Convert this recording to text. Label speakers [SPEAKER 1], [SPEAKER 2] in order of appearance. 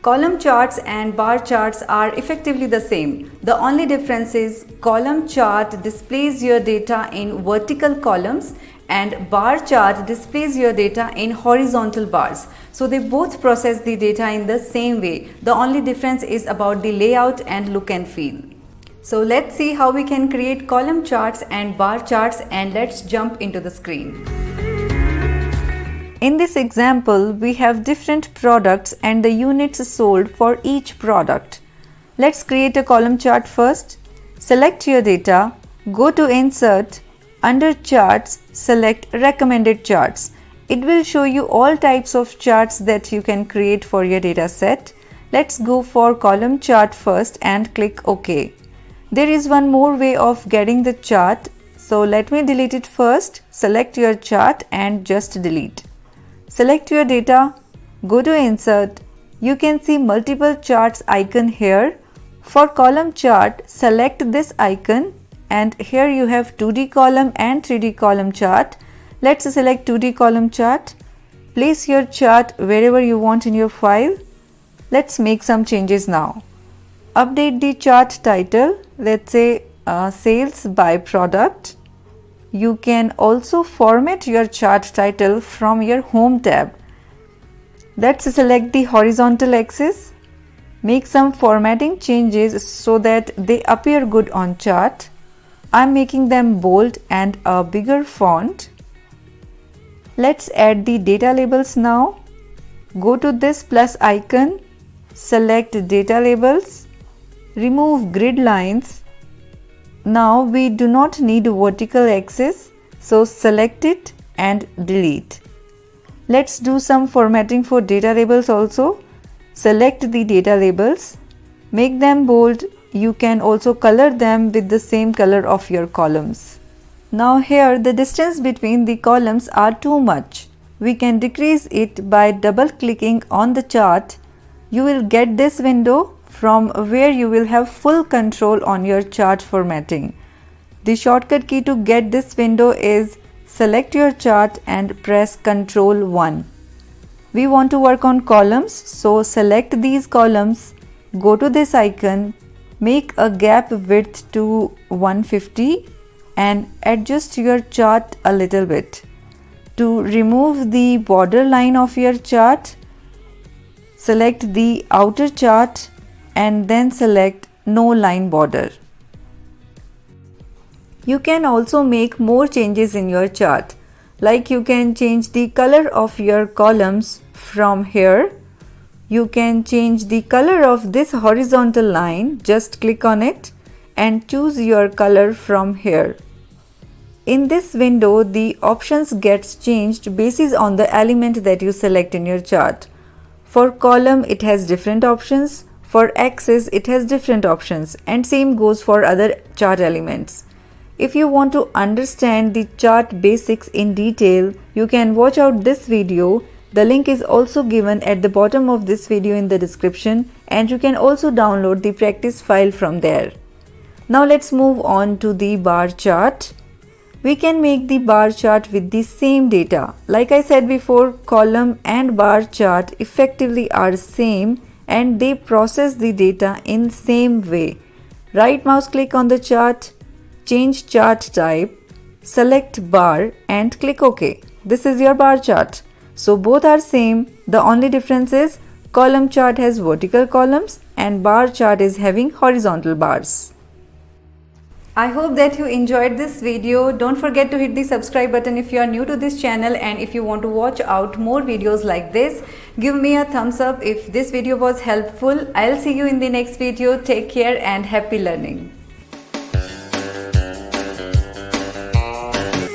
[SPEAKER 1] Column charts and bar charts are effectively the same. The only difference is column chart displays your data in vertical columns and bar chart displays your data in horizontal bars. So they both process the data in the same way. The only difference is about the layout and look and feel. So let's see how we can create column charts and bar charts, and let's jump into the screen. In this example, we have different products and the units sold for each product. Let's create a column chart first. Select your data, go to Insert, under Charts, select Recommended Charts. It will show you all types of charts that you can create for your data set. Let's go for column chart first and click OK. There is one more way of getting the chart, so let me delete it first. Select your chart and just delete. Select your data, go to Insert. You can see multiple charts icon here. For column chart, select this icon and here you have 2D column and 3D column chart. Let's select 2D column chart. Place your chart wherever you want in your file. Let's make some changes now. Update the chart title, let's say sales by product. You can also format your chart title from your home tab. Let's select the horizontal axis. Make some formatting changes so that they appear good on chart. I'm making them bold and a bigger font. Let's add the data labels now. Go to this plus icon, select data labels. Remove grid lines. Now we do not need a vertical axis, so select it and delete. Let's do some formatting for data labels also. Select the data labels, make them bold. You can also color them with the same color of your columns. Now here the distance between the columns are too much. We can decrease it by double clicking on the chart. You will get this window from where you will have full control on your chart formatting. The shortcut key to get this window is select your chart and press Ctrl 1. We want to work on columns, so select these columns, go to this icon, make a gap width to 150 and adjust your chart a little bit. To remove the border line of your chart, select the outer chart and then select no line border. You can also make more changes in your chart, like you can change the color of your columns from here. You can change the color of this horizontal line, just click on it and choose your color from here. In this window, the options gets changed basis on the element that you select in your chart. For column, it has different options. For axis, it has different options, and same goes for other chart elements. If you want to understand the chart basics in detail, you can watch out this video. The link is also given at the bottom of this video in the description, and you can also download the practice file from there. Now let's move on to the bar chart. We can make the bar chart with the same data. Like I said before, column and bar chart effectively are same and they process the data in same way. Right mouse click on the chart, change chart type, select bar and click OK. This is your bar chart. So both are same. The only difference is column chart has vertical columns and bar chart is having horizontal bars. I hope that you enjoyed this video. Don't forget to hit the subscribe button if you are new to this channel, and if you want to watch out more videos like this, give me a thumbs up if this video was helpful. I'll see you in the next video. Take care and happy learning.